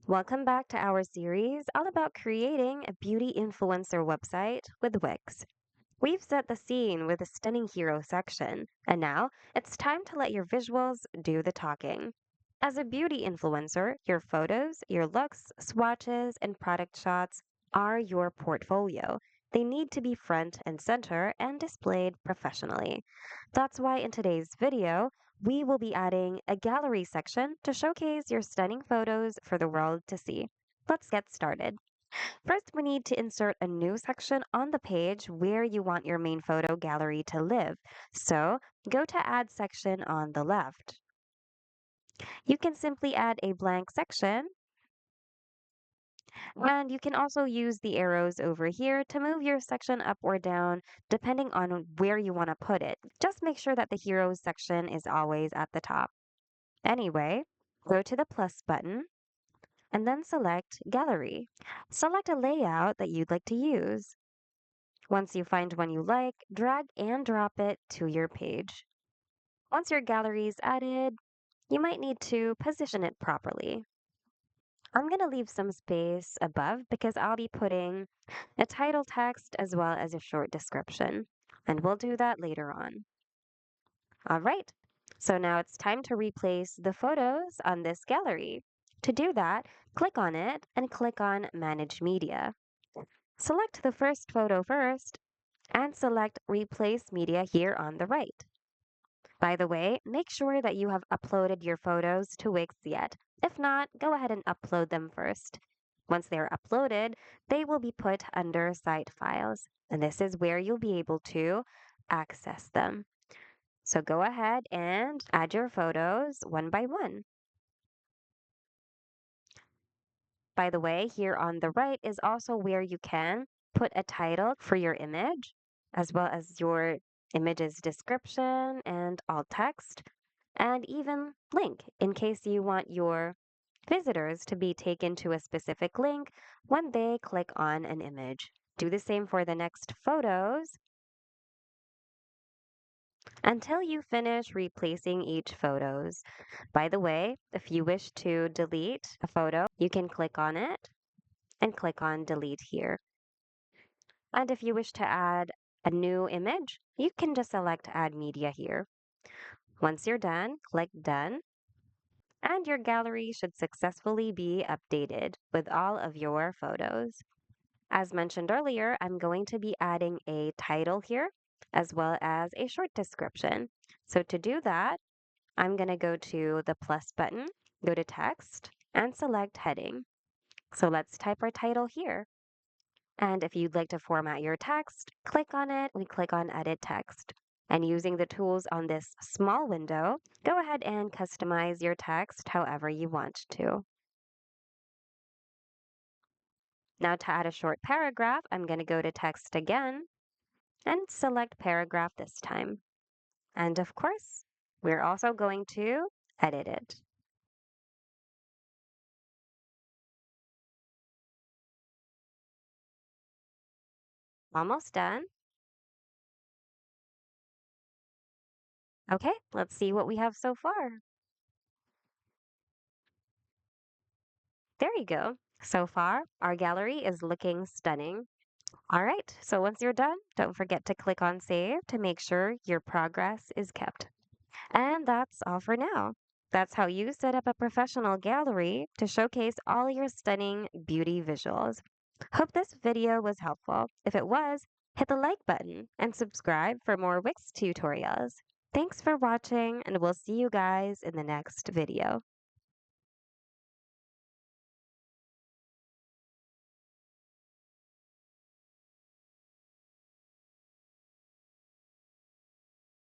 Welcome back to our series all about creating a beauty influencer website with Wix. We've set the scene with a stunning hero section, and now it's time to let your visuals do the talking. As a beauty influencer, your photos, your looks, swatches, and product shots are your portfolio. They need to be front and center and displayed professionally. That's why in today's video, we will be adding a gallery section to showcase your stunning photos for the world to see. Let's get started. First, we need to insert a new section on the page where you want your main photo gallery to live. So, go to Add section on the left. You can simply add a blank section, and you can also use the arrows over here to move your section up or down depending on where you want to put it. Just make sure that the heroes section is always at the top. Anyway, go to the plus button and then select Gallery. Select a layout that you'd like to use. Once you find one you like, drag and drop it to your page. Once your gallery is added, you might need to position it properly. I'm going to leave some space above because I'll be putting a title text as well as a short description, and we'll do that later on. All right, so now it's time to replace the photos on this gallery. To do that, click on it and click on Manage Media. Select the first photo first and select Replace Media here on the right. By the way, make sure that you have uploaded your photos to Wix yet. If not, go ahead and upload them first. Once they're uploaded, they will be put under Site Files, and this is where you'll be able to access them. So go ahead and add your photos one by one. By the way, here on the right is also where you can put a title for your image, as well as your image's description and alt text, and even link in case you want your visitors to be taken to a specific link when they click on an image. Do the same for the next photos until you finish replacing each photos. By the way, if you wish to delete a photo, you can click on it and click on delete here. And if you wish to add a new image, you can just select add media here. Once you're done, click done, and your gallery should successfully be updated with all of your photos. As mentioned earlier, I'm going to be adding a title here as well as a short description. So to do that, I'm going to go to the plus button, go to text, and select heading. So let's type our title here. And if you'd like to format your text, click on it and click on Edit Text. And using the tools on this small window, go ahead and customize your text however you want to. Now to add a short paragraph, I'm going to go to Text again and select Paragraph this time. And of course, we're also going to edit it. Almost done. Okay, let's see what we have so far. There you go. So far, our gallery is looking stunning. All right, so once you're done, don't forget to click on Save to make sure your progress is kept. And that's all for now. That's how you set up a professional gallery to showcase all your stunning beauty visuals. Hope this video was helpful. If it was, hit the like button and subscribe for more Wix tutorials. Thanks for watching, and we'll see you guys in the next video.